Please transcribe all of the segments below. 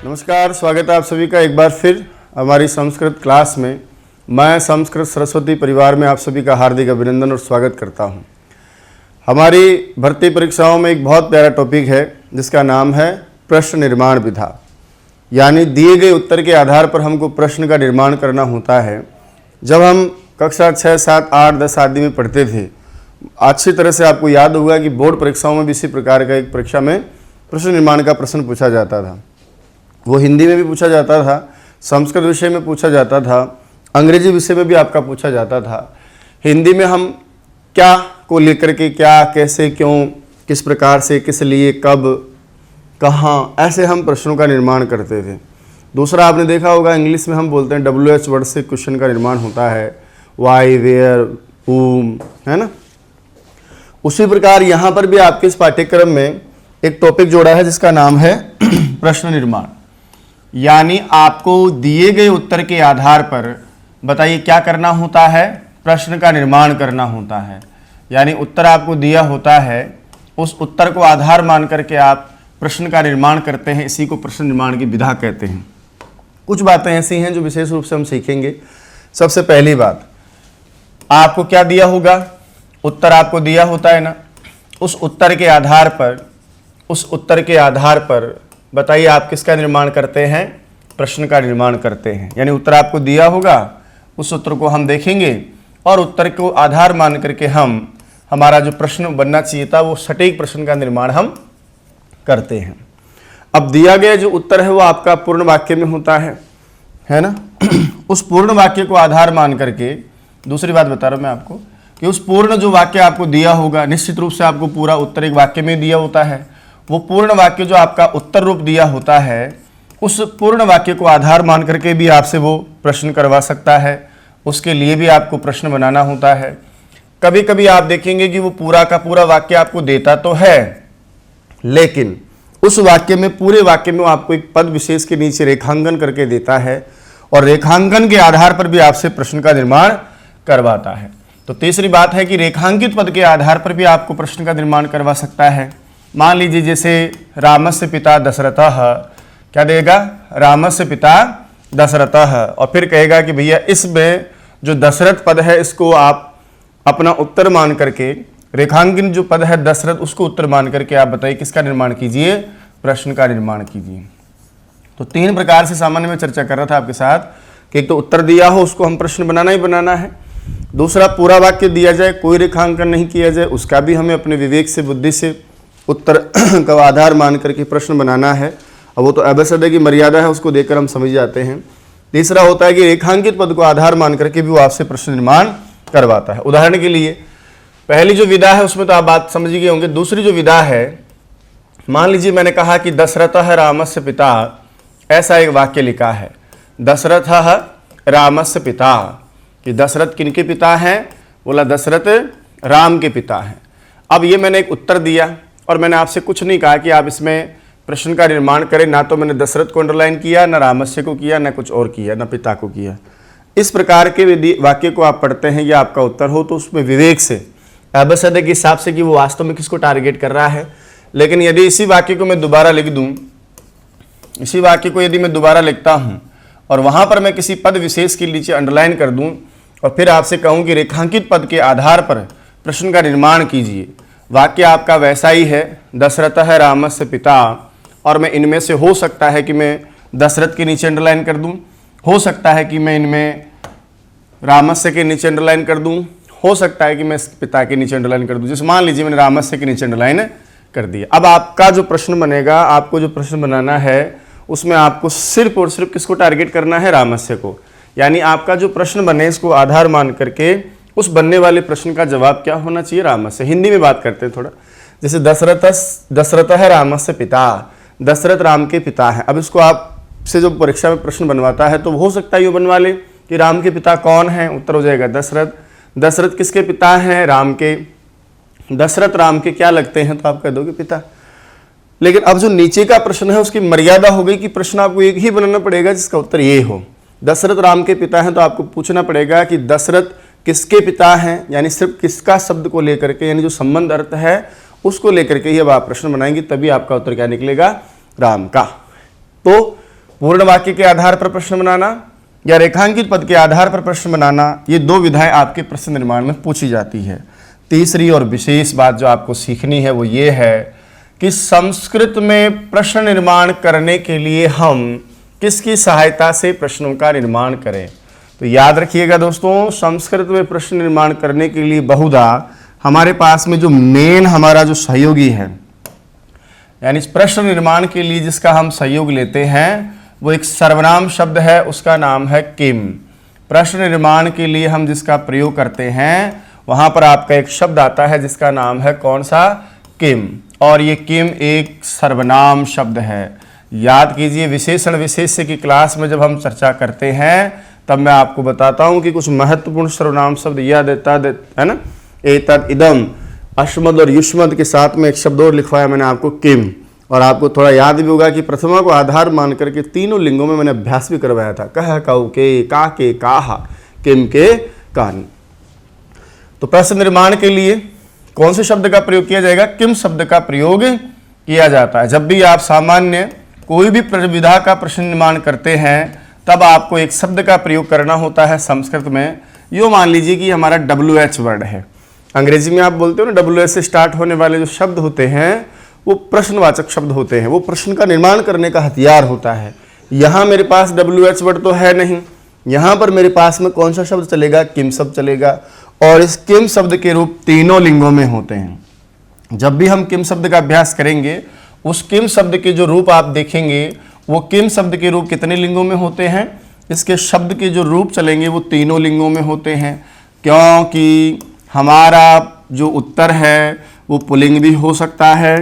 नमस्कार, स्वागत है आप सभी का एक बार फिर हमारी संस्कृत क्लास में। मैं संस्कृत सरस्वती परिवार में आप सभी का हार्दिक अभिनंदन और स्वागत करता हूं। हमारी भर्ती परीक्षाओं में एक बहुत प्यारा टॉपिक है जिसका नाम है प्रश्न निर्माण विधा, यानी दिए गए उत्तर के आधार पर हमको प्रश्न का निर्माण करना होता है। जब हम कक्षा 6, 7, 8, 10 आदि में पढ़ते थे, अच्छी तरह से आपको याद होगा कि बोर्ड परीक्षाओं में भी इसी प्रकार का एक परीक्षा में प्रश्न निर्माण का प्रश्न पूछा जाता था। वो हिंदी में भी पूछा जाता था, संस्कृत विषय में पूछा जाता था, अंग्रेजी विषय में भी आपका पूछा जाता था। हिंदी में हम क्या को लेकर के क्या, कैसे, क्यों, किस प्रकार से, किस लिए, कब, कहाँ, ऐसे हम प्रश्नों का निर्माण करते थे। दूसरा आपने देखा होगा, इंग्लिश में हम बोलते हैं WH वर्ड से क्वेश्चन का निर्माण होता है, वाई, वेयर, whom, है ना। उसी प्रकार यहाँ पर भी आपके इस पाठ्यक्रम में एक टॉपिक जोड़ा है जिसका नाम है प्रश्न निर्माण, यानी आपको दिए गए उत्तर के आधार पर बताइए क्या करना होता है, प्रश्न का निर्माण करना होता है। यानी उत्तर आपको दिया होता है, उस उत्तर को आधार मान करके आप प्रश्न का निर्माण करते हैं। इसी को प्रश्न निर्माण की विधा कहते हैं। कुछ बातें ऐसी हैं जो विशेष रूप से हम सीखेंगे। सबसे पहली बात, आपको क्या दिया होगा, उत्तर आपको दिया होता है ना, उस उत्तर के आधार पर बताइए आप किसका निर्माण करते हैं, प्रश्न का निर्माण करते हैं। यानी उत्तर आपको दिया होगा, उस उत्तर को हम देखेंगे और उत्तर को आधार मान करके हम हमारा जो प्रश्न बनना चाहिए था वो सटीक प्रश्न का निर्माण हम करते हैं। अब दिया गया जो उत्तर है वो आपका पूर्ण वाक्य में होता है ना। उस पूर्ण वाक्य को आधार मान करके, दूसरी बात बता रहा हूं मैं आपको कि उस पूर्ण जो वाक्य आपको दिया होगा, निश्चित रूप से आपको पूरा उत्तर एक वाक्य में दिया होता है। वो पूर्ण वाक्य जो आपका उत्तर रूप दिया होता है, उस पूर्ण वाक्य को आधार मान करके भी आपसे वो प्रश्न करवा सकता है। उसके लिए भी आपको प्रश्न बनाना होता है। कभी कभी आप देखेंगे कि वो पूरा का पूरा वाक्य आपको देता तो है, लेकिन उस वाक्य में, पूरे वाक्य में वो आपको एक पद विशेष के नीचे रेखांकन करके देता है और रेखांकन के आधार पर भी आपसे प्रश्न का निर्माण करवाता है। तो तीसरी बात है कि रेखांकित पद के आधार पर भी आपको प्रश्न का निर्माण करवा सकता है। मान लीजिए जैसे रामस्य पिता दशरथः, क्या देगा, रामस्य पिता दशरथः, और फिर कहेगा कि भैया इसमें जो दशरथ पद है इसको आप अपना उत्तर मान करके, रेखांकन जो पद है दशरथ उसको उत्तर मान करके आप बताइए किसका निर्माण कीजिए, प्रश्न का निर्माण कीजिए। तो तीन प्रकार से सामान्य में चर्चा कर रहा था आपके साथ कि एक तो उत्तर दिया हो उसको हम प्रश्न बनाना ही बनाना है, दूसरा पूरा वाक्य दिया जाए, कोई रेखांकन नहीं किया जाए, उसका भी हमें अपने विवेक से, बुद्धि से उत्तर का आधार मान करके प्रश्न बनाना है। अब वो तो अवसर की मर्यादा है, उसको देखकर हम समझ जाते हैं। तीसरा होता है कि रेखांकित पद को आधार मान करके भी वो आपसे प्रश्न निर्माण करवाता है। उदाहरण के लिए पहली जो विधा है उसमें तो आप बात समझ गए होंगे। दूसरी जो विधा है, मान लीजिए मैंने कहा कि दशरथः रामस्य पिता, ऐसा एक वाक्य लिखा है, दशरथः रामस्य पिता, कि दशरथ किनके पिता हैं, बोला दशरथ राम के पिता हैं। अब ये मैंने एक उत्तर दिया और मैंने आपसे कुछ नहीं कहा कि आप इसमें प्रश्न का निर्माण करें। ना तो मैंने दशरथ को अंडरलाइन किया, ना रामस्य को किया, ना कुछ और किया, ना पिता को किया। इस प्रकार के वाक्य को आप पढ़ते हैं या आपका उत्तर हो तो उसमें विवेक से, अवसर के हिसाब से कि वो वास्तव में किसको टारगेट कर रहा है। लेकिन यदि इसी वाक्य को मैं दोबारा लिख दूं, इसी वाक्य को यदि मैं दोबारा लिखता हूं और वहां पर मैं किसी पद विशेष के नीचे अंडरलाइन कर दूं और फिर आपसे कहूं कि रेखांकित पद के आधार पर प्रश्न का निर्माण कीजिए, वाक्य आपका वैसा ही है, दशरथः रामस्य पिता, और मैं इनमें से हो सकता है कि मैं दशरथ के नीचे अंडरलाइन कर दूं, हो सकता है कि मैं इनमें रामस्य के नीचे अंडरलाइन कर दूं, हो सकता है कि मैं पिता के नीचे अंडरलाइन कर दूं। जैसे मान लीजिए मैंने रामस्य के नीचे अंडरलाइन कर दिया। अब आपका जो प्रश्न बनेगा, आपको जो प्रश्न बनाना है उसमें आपको सिर्फ और सिर्फ किसको टारगेट करना है, रामस्य को। यानी आपका जो प्रश्न बने इसको आधार मान करके उस बनने वाले प्रश्न का जवाब क्या होना चाहिए, रामस्य। हिंदी में बात करते हैं थोड़ा, जैसे दशरथः रामस्य पिता, दशरथ राम के पिता हैं। अब इसको आपसे जो परीक्षा में प्रश्न बनवाता है तो हो सकता है ये बनवा ले कि राम के पिता कौन हैं, उत्तर हो जाएगा दशरथ। दशरथ किसके पिता हैं, राम के। दशरथ राम के क्या लगते हैं, तो आप कह दोगे पिता। लेकिन अब जो नीचे का प्रश्न है उसकी मर्यादा हो गई कि प्रश्न आपको एक ही बनाना पड़ेगा जिसका उत्तर ये हो। दशरथ राम के पिता हैं तो आपको पूछना पड़ेगा कि दशरथ किसके पिता हैं, यानी सिर्फ किसका शब्द को लेकर के, यानी जो संबंध अर्थ है उसको लेकर के ही अब आप प्रश्न बनाएंगे, तभी आपका उत्तर क्या निकलेगा, राम का। तो पूर्ण वाक्य के आधार पर प्रश्न बनाना या रेखांकित पद के आधार पर प्रश्न बनाना, ये दो विधाएं आपके प्रश्न निर्माण में पूछी जाती है। तीसरी और विशेष बात जो आपको सीखनी है वो ये है कि संस्कृत में प्रश्न निर्माण करने के लिए हम किसकी सहायता से प्रश्नों का निर्माण करें। तो याद रखिएगा दोस्तों, संस्कृत में प्रश्न निर्माण करने के लिए बहुधा हमारे पास में जो मेन हमारा जो सहयोगी है, यानी इस प्रश्न निर्माण के लिए जिसका हम सहयोग लेते हैं, वो एक सर्वनाम शब्द है, उसका नाम है किम। प्रश्न निर्माण के लिए हम जिसका प्रयोग करते हैं वहां पर आपका एक शब्द आता है जिसका नाम है कौन सा, किम। और ये किम एक सर्वनाम शब्द है। याद कीजिए, विशेषण विशेष्य की क्लास में जब हम चर्चा करते हैं तब मैं आपको बताता हूं कि कुछ महत्वपूर्ण सर्वनाम शब्द यद तद है ना, एतद इदम, अश्मद और युष्मद के साथ में एक शब्द और लिखवाया मैंने आपको, किम। और आपको थोड़ा याद भी होगा कि प्रथमा को आधार मान करके तीनों लिंगों में मैंने अभ्यास भी करवाया था, कह कऊ के, का के काहा, किम के कान। तो प्रश्न निर्माण के लिए कौन से शब्द का प्रयोग किया जाएगा, किम शब्द का प्रयोग किया जाता है। जब भी आप सामान्य कोई भी विधा का प्रश्न निर्माण करते हैं तब आपको एक शब्द का प्रयोग करना होता है संस्कृत में। यो मान लीजिए कि हमारा WH वर्ड है, अंग्रेजी में आप बोलते हो ना WH से स्टार्ट होने वाले जो शब्द होते हैं वो प्रश्नवाचक शब्द होते हैं, वो प्रश्न का निर्माण करने का हथियार होता है। यहाँ मेरे पास WH वर्ड तो है नहीं, यहाँ पर मेरे पास में कौन सा शब्द चलेगा, किम शब्द चलेगा। और इस किम शब्द के रूप तीनों लिंगों में होते हैं। जब भी हम किम शब्द का अभ्यास करेंगे उस किम शब्द के जो रूप आप देखेंगे वो किम शब्द के रूप कितने लिंगों में होते हैं, इसके शब्द के जो रूप चलेंगे वो तीनों लिंगों में होते हैं। क्योंकि हमारा जो उत्तर है वो पुल्लिंग भी हो सकता है,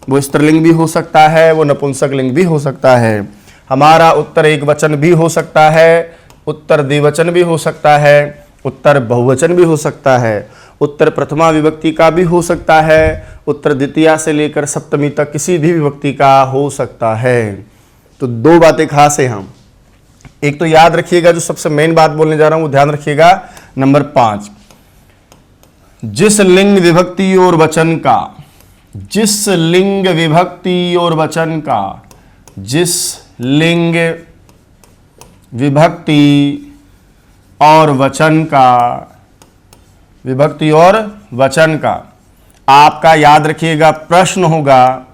वो स्त्रीलिंग भी हो सकता है, वो नपुंसक लिंग भी हो सकता है। हमारा उत्तर एक वचन भी हो सकता है, उत्तर द्विवचन भी हो सकता है, उत्तर बहुवचन भी हो सकता है, उत्तर प्रथमा विभक्ति का भी हो सकता है, उत्तर द्वितीया से लेकर सप्तमी तक किसी भी विभक्ति का हो सकता है। तो दो बातें खास है। हम एक तो याद रखिएगा, जो सबसे मेन बात बोलने जा रहा हूं वो ध्यान रखिएगा, नंबर 5, जिस लिंग विभक्ति और वचन का, जिस लिंग विभक्ति और वचन का, जिस लिंग विभक्ति और वचन का, विभक्ति और वचन का आपका याद रखिएगा प्रश्न होगा।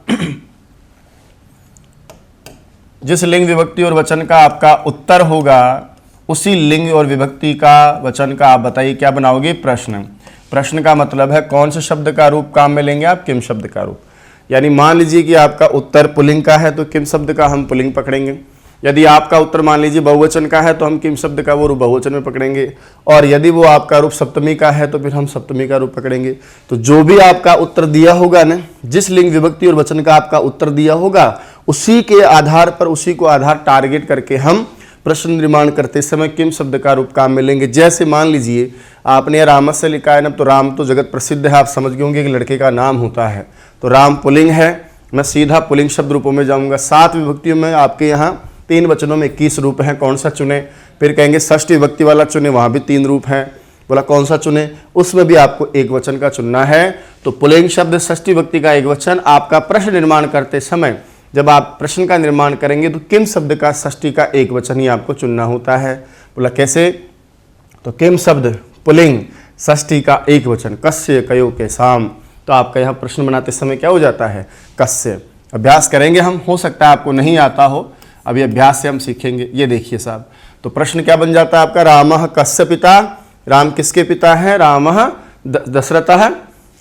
जिस लिंग विभक्ति और वचन का आपका उत्तर होगा उसी लिंग और विभक्ति का वचन का आप बताइए क्या बनाओगे, प्रश्न। प्रश्न का मतलब है कौन से शब्द का रूप काम में लेंगे आप, किम शब्द का रूप। यानी मान लीजिए कि आपका उत्तर पुल्लिंग का है तो किम शब्द का हम पुल्लिंग पकड़ेंगे। यदि आपका उत्तर मान लीजिए बहुवचन का है तो हम किम शब्द का वो रूप बहुवचन में पकड़ेंगे। और यदि वो आपका रूप सप्तमी का है तो फिर हम सप्तमी का रूप पकड़ेंगे। तो जो भी आपका उत्तर दिया होगा ना, जिस लिंग विभक्ति और वचन का आपका उत्तर दिया होगा उसी के आधार पर, उसी को आधार टारगेट करके हम प्रश्न निर्माण करते समय किम शब्द का रूप काम में लेंगे। जैसे मान लीजिए आपने रामस्य लिखा है ना, तो राम तो जगत प्रसिद्ध है, आप समझ गए होंगे कि लड़के का नाम होता है। तो राम पुल्लिंग है, मैं सीधा पुल्लिंग शब्द रूपों में जाऊंगा। 7 विभक्तियों में आपके यहाँ 3 वचनों में 21 रूप हैं, कौन सा चुने। फिर कहेंगे षष्ठी विभक्ति वाला चुने, वहाँ भी 3 रूप हैं, बोला कौन सा चुने, उसमें भी आपको एक वचन का चुनना है। तो पुल्लिंग शब्द षष्ठी विभक्ति का एक वचन, आपका प्रश्न निर्माण करते समय जब आप प्रश्न का निर्माण करेंगे तो किम शब्द का षष्ठी का एक वचन ही आपको चुनना होता है। बोला कैसे, तो किम शब्द पुल्लिंग षष्ठी का एक वचन, कस्य कयो के साम। तो आपका यहाँ प्रश्न बनाते समय क्या हो जाता है, कस्य। अभ्यास करेंगे हम, हो सकता है आपको नहीं आता हो, अभी अभ्यास से हम सीखेंगे। ये देखिए साहब, तो प्रश्न क्या बन जाता है आपका, रामः कस्य पिता, राम किसके पिता है, रामः दशरथः,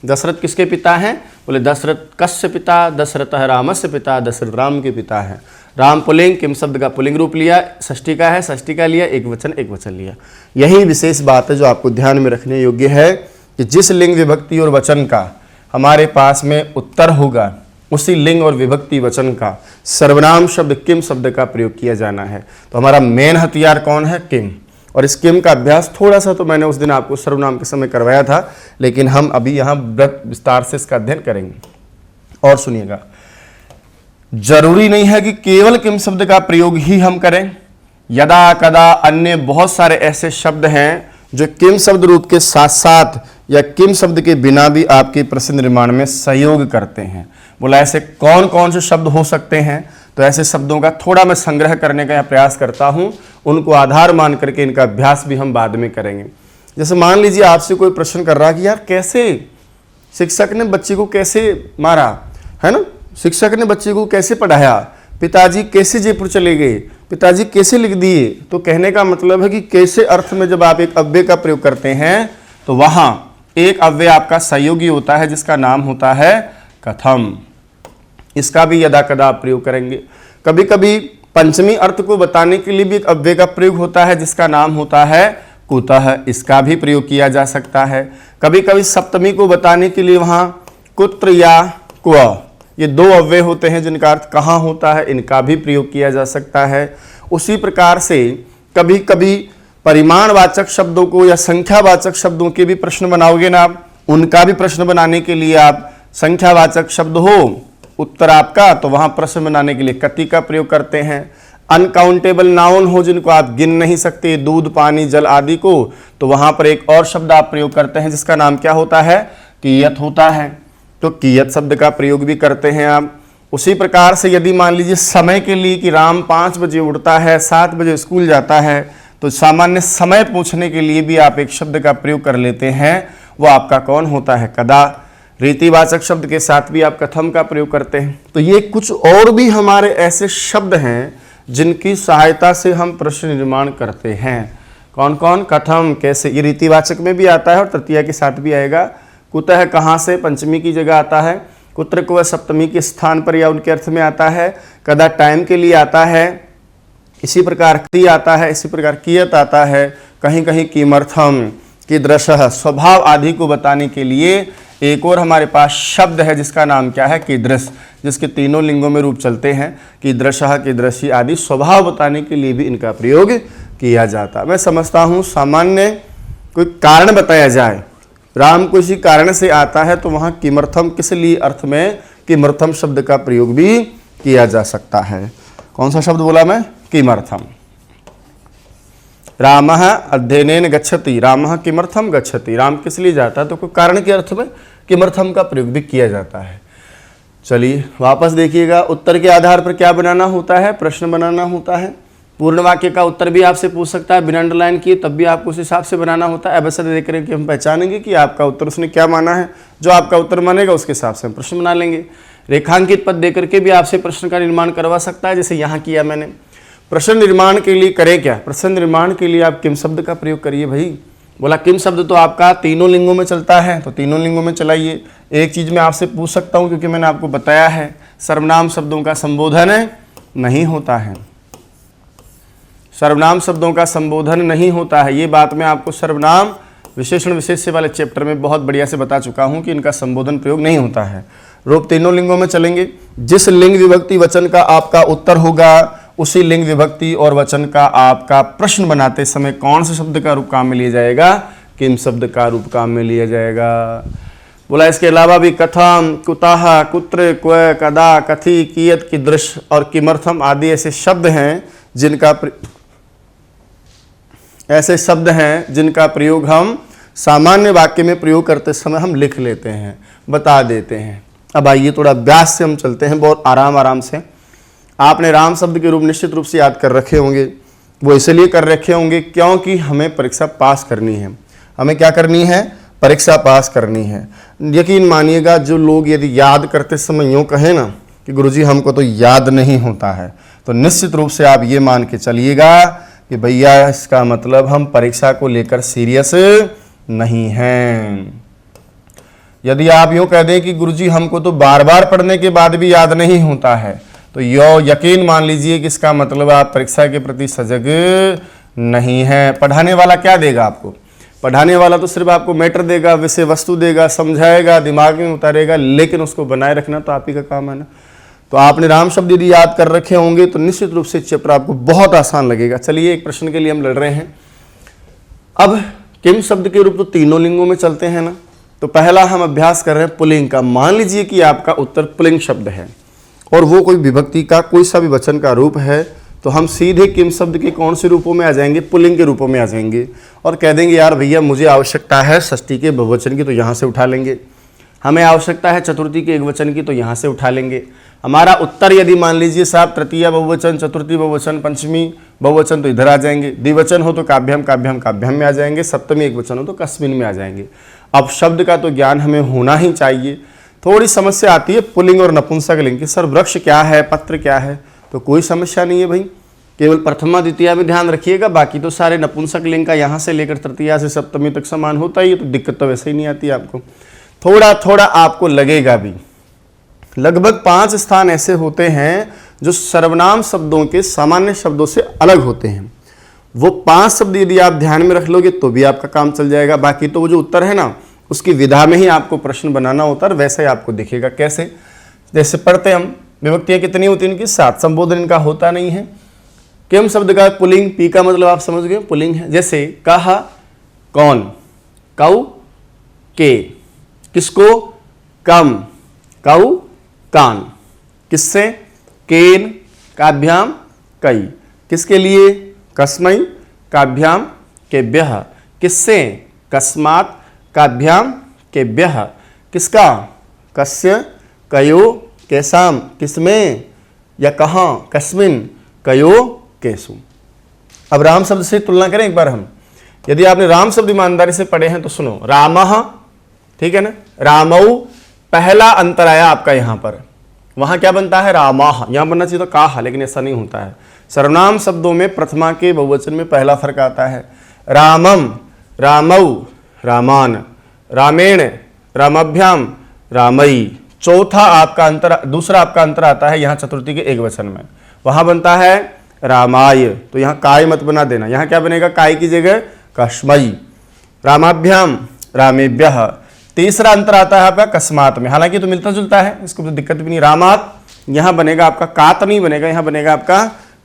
दशरथ किसके पिता हैं, बोले दशरथ कस्य पिता, दशरथः रामस्य पिता, दशरथ राम के पिता है। राम पुल्लिंग, किम शब्द का पुल्लिंग रूप लिया, षष्ठी का है, षष्ठी का लिया, एक वचन लिया। यही विशेष बात है जो आपको ध्यान में रखने योग्य है कि जिस लिंग विभक्ति और वचन का हमारे पास में उत्तर होगा उसी लिंग और विभक्ति वचन का सर्वनाम शब्द किम शब्द का प्रयोग किया जाना है। तो हमारा मेन हथियार कौन है, किम। और इस किम का अभ्यास थोड़ा सा तो मैंने उस दिन आपको सर्वनाम के समय करवाया था, लेकिन हम अभी यहाँ विस्तार से इसका अध्ययन करेंगे। और सुनिएगा, जरूरी नहीं है कि केवल किम शब्द का प्रयोग ही हम करें। यदा कदा अन्य बहुत सारे ऐसे शब्द हैं जो किम शब्द रूप के साथ साथ या किम शब्द के बिना भी आपके प्रश्न निर्माण में सहयोग करते हैं। बोला ऐसे कौन कौन से शब्द हो सकते हैं, तो तो ऐसे शब्दों का थोड़ा मैं संग्रह करने का प्रयास करता हूँ, उनको आधार मान करके इनका अभ्यास भी हम बाद में करेंगे। जैसे मान लीजिए आपसे कोई प्रश्न कर रहा कि यार कैसे शिक्षक ने बच्चे को कैसे मारा, है ना, शिक्षक ने बच्चे को कैसे पढ़ाया, पिताजी कैसे जयपुर चले गए, पिताजी कैसे लिख दिए। तो कहने का मतलब है कि कैसे अर्थ में जब आप एक अव्यय का प्रयोग करते हैं तो वहां एक अव्यय आपका सहयोगी होता है जिसका नाम होता है कथम। इसका भी यदा कदा आप प्रयोग करेंगे। कभी कभी पंचमी अर्थ को बताने के लिए भी एक अव्यय का प्रयोग होता है जिसका नाम होता है कुतः, इसका भी प्रयोग किया जा सकता है। कभी कभी सप्तमी को बताने के लिए वहां कुत्र या क्व, ये दो अव्यय होते हैं जिनका अर्थ कहाँ होता है, इनका भी प्रयोग किया जा सकता है। उसी प्रकार से कभी कभी परिमाणवाचक शब्दों को या संख्यावाचक शब्दों के भी प्रश्न बनाओगे ना आप, उनका भी प्रश्न बनाने के लिए आप संख्यावाचक शब्द हो उत्तर आपका, तो वहां प्रश्न बनाने के लिए कति का प्रयोग करते हैं। अनकाउंटेबल नाउन हो जिनको आप गिन नहीं सकते, दूध पानी जल आदि को, तो वहां पर एक और शब्द आप प्रयोग करते हैं जिसका नाम क्या होता है, कियत होता है। तो कियत शब्द का प्रयोग भी करते हैं आप। उसी प्रकार से यदि मान लीजिए समय के लिए कि राम 5 बजे उठता है 7 बजे स्कूल जाता है, तो सामान्य समय पूछने के लिए भी आप एक शब्द का प्रयोग कर लेते हैं, वो आपका कौन होता है, कदा। रीतिवाचक शब्द के साथ भी आप कथम का प्रयोग करते हैं। तो ये कुछ और भी हमारे ऐसे शब्द हैं जिनकी सहायता से हम प्रश्न निर्माण करते हैं। कौन कौन, कथम, कैसे, ये रीतिवाचक में भी आता है और तृतीया के साथ भी आएगा। कुतः कहाँ से पंचमी की जगह आता है, कुत्र को सप्तमी के स्थान पर या उनके अर्थ में आता है, कदा टाइम के लिए आता है, इसी प्रकार क्ति आता है, इसी प्रकार कियत आता है, कहीं कहीं किमर्थम, कीदृशः, स्वभाव आदि को बताने के लिए एक और हमारे पास शब्द है जिसका नाम क्या है, कीदृश, जिसके तीनों लिंगों में रूप चलते हैं, कीदृशः, कीदृशी आदि। स्वभाव बताने के लिए भी इनका प्रयोग किया जाता। मैं समझता हूँ सामान्य कोई कारण बताया जाए, राम को इसी कारण से आता है, तो वहाँ किमर्थम किस लिए अर्थ में किमर्थम शब्द का प्रयोग भी किया जा सकता है। कौन सा शब्द बोला मैं, किमर्थम। रामः अध्ययनेन गच्छति, रामः किमर्थम गच्छति, राम किस लिए जाता है, तो कोई कारण के अर्थ में किमर्थम का प्रयोग भी किया जाता है। चलिए वापस देखिएगा, उत्तर के आधार पर क्या बनाना होता है, प्रश्न बनाना होता है। पूर्ण वाक्य का उत्तर भी आपसे पूछ सकता है बिना अंडरलाइन किए, तब भी आपको उस हिसाब से बनाना होता है। अवसर देख करके हम पहचानेंगे कि आपका उत्तर उसने क्या माना है, जो आपका उत्तर मानेगा उसके हिसाब से हम प्रश्न बना लेंगे। रेखांकित पद देकर के भी आपसे प्रश्न का निर्माण करवा सकता है, जैसे यहाँ किया मैंने। प्रश्न निर्माण के लिए करें क्या, प्रश्न निर्माण के लिए आप किम शब्द का प्रयोग करिए भाई। बोला किम शब्द तो आपका तीनों लिंगों में चलता है, तो तीनों लिंगों में चलाइए। एक चीज़ मैं आपसे पूछ सकता हूँ, क्योंकि मैंने आपको बताया है सर्वनाम शब्दों का संबोधन नहीं होता है, सर्वनाम शब्दों का संबोधन नहीं होता है। ये बात मैं आपको सर्वनाम विशेषण विशेष्य वाले चैप्टर में बहुत बढ़िया से बता चुका हूँ कि इनका संबोधन प्रयोग नहीं होता है। रूप तीनों लिंगों में चलेंगे। जिस लिंग विभक्ति वचन का आपका उत्तर होगा, उसी लिंग विभक्ति और वचन का आपका प्रश्न बनाते समय कौन से शब्द का रूप काम में लिया जाएगा, किम शब्द का रूप काम में लिया जाएगा। बोला इसके अलावा भी कथम, कुतः, कुत्र, क्व, कदा, कथी, कियत, कीदृश और किमर्थम आदि ऐसे शब्द हैं जिनका प्रयोग हम सामान्य वाक्य में प्रयोग करते समय हम लिख लेते हैं, बता देते हैं। अब आइए थोड़ा अभ्यास से हम चलते हैं, बहुत आराम से। आपने राम शब्द के रूप निश्चित रूप से याद कर रखे होंगे। वो इसलिए कर रखे होंगे क्योंकि हमें परीक्षा पास करनी है। हमें क्या करनी है, परीक्षा पास करनी है। यकीन मानिएगा, जो लोग यदि याद करते समय यूँ कहें ना कि गुरुजी हमको तो याद नहीं होता है, तो निश्चित रूप से आप ये मान के चलिएगा कि भैया इसका मतलब हम परीक्षा को लेकर सीरियस नहीं हैं। यदि आप यूँ कह दें कि गुरुजी हमको तो बार बार पढ़ने के बाद भी याद नहीं होता है, तो यकीन मान लीजिए कि इसका मतलब आप परीक्षा के प्रति सजग नहीं है। पढ़ाने वाला क्या देगा आपको, पढ़ाने वाला तो सिर्फ आपको मैटर देगा, विषय वस्तु देगा, समझाएगा, दिमाग में उतारेगा, लेकिन उसको बनाए रखना तो आप ही का काम है ना। तो आपने राम शब्द यदि याद कर रखे होंगे तो निश्चित रूप से चैप्टर आपको बहुत आसान लगेगा। चलिए एक प्रश्न के लिए हम लड़ रहे हैं। अब किम शब्द के रूप तो तीनों लिंगों में चलते हैं ना, तो पहला हम अभ्यास कर रहे हैं पुल्लिंग का। मान लीजिए कि आपका उत्तर पुल्लिंग शब्द है और वो कोई विभक्ति का कोई सा भी वचन का रूप है, तो हम सीधे किम शब्द के कौन से रूपों में आ जाएंगे, पुल्लिंग के रूपों में आ जाएंगे और कह देंगे यार भैया मुझे आवश्यकता है षष्ठी के बहुवचन की, तो यहाँ से उठा लेंगे। हमें आवश्यकता है चतुर्थी के एकवचन की, तो यहाँ से उठा लेंगे। हमारा उत्तर यदि मान लीजिए साहब तृतीय बहुवचन, चतुर्थी बहुवचन, पंचमी बहुवचन तो इधर आ जाएंगे, द्विवचन हो तो काभ्याम काभ्याम काभ्याम में आ जाएंगे, सप्तमी एक वचन हो तो कस्मिन में आ जाएंगे। अब शब्द का तो ज्ञान हमें होना ही चाहिए। थोड़ी समस्या आती है पुल्लिंग और नपुंसक लिंग की, सर वृक्ष क्या है, पत्र क्या है, तो कोई समस्या नहीं है भाई, केवल प्रथमा द्वितीया में ध्यान रखिएगा, बाकी तो सारे नपुंसक लिंग का यहाँ से लेकर तृतीया से सप्तमी तक समान होता ही है, तो दिक्कत तो वैसे ही नहीं आती आपको। थोड़ा थोड़ा आपको लगेगा भी। लगभग 5 स्थान ऐसे होते हैं जो सर्वनाम शब्दों के सामान्य शब्दों से अलग होते हैं। वो 5 शब्द यदि आप ध्यान में रख लोगे तो भी आपका काम चल जाएगा। बाकी तो वो जो उत्तर है ना, उसकी विधा में ही आपको प्रश्न बनाना होता है, वैसे ही आपको दिखेगा। कैसे? जैसे पढ़ते हम, विभक्तियां कितनी होती हैं इनकी? 7। संबोधन इनका होता नहीं है। किम शब्द का पुल्लिंग, पी का मतलब आप समझ गए, पुल्लिंग है। जैसे कहा, कौन, कौ, के, किसको, कम, कौ, कान, किससे, केन, काभ्याम, कई, किसके लिए, कस्मै, काभ्याम, केभ्यः, किससे, कस्मात्, काभ्याम, केभ्यः, किसका, कस्य, कयो, केसाम, किसमें या कहाँ, कस्मिन, कयो, केसु। अब राम शब्द से तुलना करें एक बार हम। यदि आपने राम शब्द ईमानदारी से पढ़े हैं तो सुनो, रामः, ठीक है ना, रामौ, पहला अंतर आया आपका यहां पर, वहां क्या बनता है, रामाह, यहां बनना चाहिए तो काह, लेकिन ऐसा नहीं होता है। सर्वनाम शब्दों में प्रथमा के बहुवचन में पहला फर्क आता है। रामम, रामौ, रामान, रामेण, रामाभ्याम, रामई। चौथा आपका अंतर, दूसरा आपका अंतर आता है यहाँ चतुर्थी के एक वचन में, वहां बनता है रामाय, तो यहाँ काय मत बना देना, यहाँ क्या बनेगा, काय की जगह कस्मई। रामाभ्याम, रामेभ्यः। तीसरा अंतर आता है आपका कस्मात में, हालांकि तो मिलता जुलता है, इसको तो दिक्कत भी नहीं। रामात, यहां बनेगा आपका कात नहीं बनेगा, यहां बनेगा आपका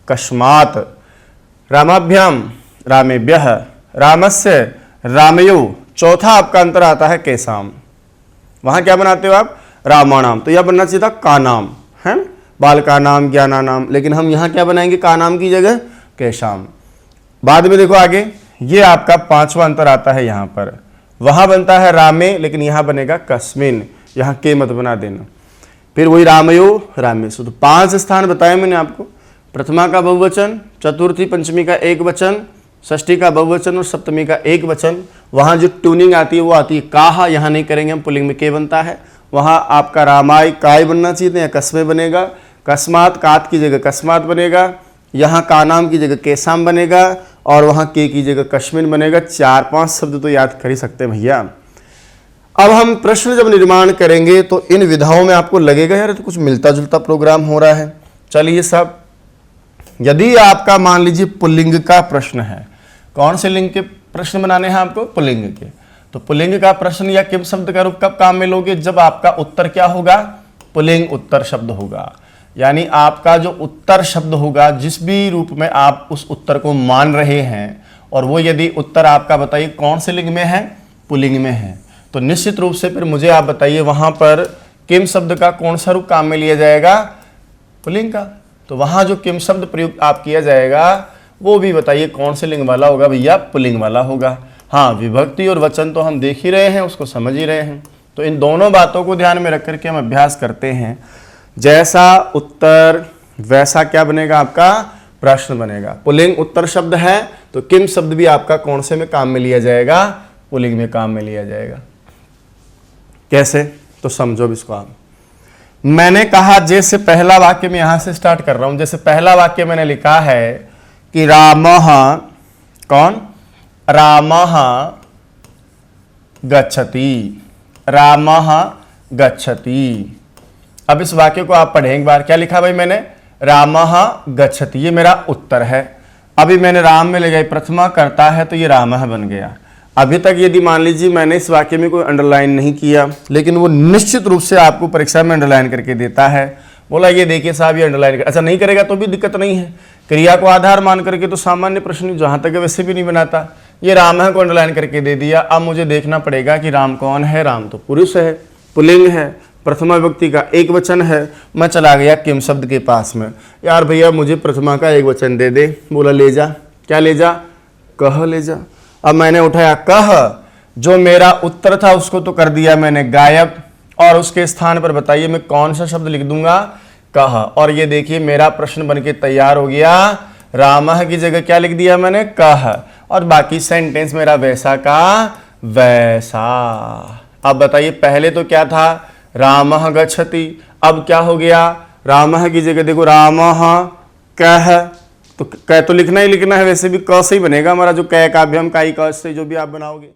कस्मात। रामाभ्याम, रामेभ्यः, रामस्य, रामयो। चौथा आपका अंतर आता है केसाम, वहां क्या बनाते हो आप, रामाणाम, तो यह बनना चाहिए था का नाम, है बाल का नाम, ज्ञाना नाम, लेकिन हम यहां क्या बनाएंगे, का नाम की जगह केशाम। बाद में देखो आगे, ये आपका 5वां अंतर आता है यहां पर, वहां बनता है रामे, लेकिन यहां बनेगा कस्मिन, यहां के मत बना देना। फिर वही रामयो, रामेशु। तो 5 स्थान बताए मैंने आपको, प्रथमा का बहुवचन, चतुर्थी पंचमी का एक वचन, षष्ठी का बहुवचन और सप्तमी का एक वचन। वहां जो ट्यूनिंग आती है वो आती है काहा, यहां नहीं करेंगे हम, पुल्लिंग में के बनता है। वहां आपका रामाय काय बनना चाहिए, या कस्मे बनेगा, कस्मात कात की जगह कस्मात बनेगा, यहाँ का नाम की जगह केसाम बनेगा, और वहाँ के की जगह कश्मीर बनेगा। 4-5 शब्द तो याद कर ही सकते हैं भैया। अब हम प्रश्न जब निर्माण करेंगे तो इन विधाओं में आपको लगेगा यार तो कुछ मिलता जुलता प्रोग्राम हो रहा है। चलिए सब, यदि आपका मान लीजिए पुल्लिंग का प्रश्न है, कौन से लिंग के प्रश्न बनाने हैं आपको, पुल्लिंग के, तो पुल्लिंग का प्रश्न या किम शब्द का रूप कब काम में लोगे, जब आपका उत्तर क्या होगा, पुल्लिंग उत्तर शब्द होगा। यानी आपका जो उत्तर शब्द होगा, जिस भी रूप में आप उस उत्तर को मान रहे हैं, और वो यदि उत्तर आपका बताइए कौन से लिंग में है, पुल्लिंग में है, तो निश्चित रूप से फिर मुझे आप बताइए वहां पर किम शब्द का कौन सा रूप काम में लिया जाएगा, पुल्लिंग का। तो वहां जो किम शब्द प्रयुक्त आप किया जाएगा वो भी बताइए कौन से लिंग वाला होगा भैया, पुल्लिंग वाला होगा। हाँ, विभक्ति और वचन तो हम देख ही रहे हैं, उसको समझ ही रहे हैं। तो इन दोनों बातों को ध्यान में रख करके हम अभ्यास करते हैं। जैसा उत्तर वैसा क्या बनेगा, आपका प्रश्न बनेगा। पुल्लिंग उत्तर शब्द है तो किम शब्द भी आपका कौन से में काम में लिया जाएगा, पुल्लिंग में काम में लिया जाएगा। कैसे, तो समझो इसको आप। मैंने कहा, जैसे पहला वाक्य में यहां से स्टार्ट कर रहा हूं, जैसे पहला वाक्य मैंने लिखा है कि रामः, कौन, रामः गच्छति, रामः गच्छति। अब इस वाक्य को आप पढ़ें एक बार, क्या लिखा भाई मैंने, रामः गच्छति, ये मेरा उत्तर है। अभी मैंने राम में ले गई, प्रथमा करता है तो ये रामः बन गया। अभी तक यदि मान लीजिए मैंने इस वाक्य में कोई अंडरलाइन नहीं किया, लेकिन वो निश्चित रूप से आपको परीक्षा में अंडरलाइन करके देता है। बोला ये देखिए साहब ये अंडरलाइन कर, अच्छा नहीं करेगा तो भी दिक्कत नहीं है, क्रिया को आधार मान करके तो सामान्य प्रश्न जहां तक वैसे भी नहीं बनाता। ये रामः को अंडरलाइन करके दे दिया। अब मुझे देखना पड़ेगा कि राम कौन है, राम तो पुरुष है, पुल्लिंग है, प्रथमा व्यक्ति का एक वचन है। मैं चला गया किम शब्द के पास में, यार भैया मुझे प्रथमा का एक वचन दे दे। बोला ले जा, क्या ले जा, कह ले जा। अब मैंने उठाया कह, जो मेरा उत्तर था उसको तो कर दिया मैंने गायब, और उसके स्थान पर बताइए मैं कौन सा शब्द लिख दूंगा, कह। और ये देखिए मेरा प्रश्न बनके तैयार हो गया। रामः की जगह क्या लिख दिया मैंने, कह, और बाकी सेंटेंस मेरा वैसा का वैसा। अब बताइए पहले तो क्या था, रामः गच्छति, अब क्या हो गया, रामः की जगह देखो रामः कह, तो क तो लिखना ही लिखना है, वैसे भी क से ही बनेगा हमारा जो कै काव्यम काई क से जो भी आप बनाओगे।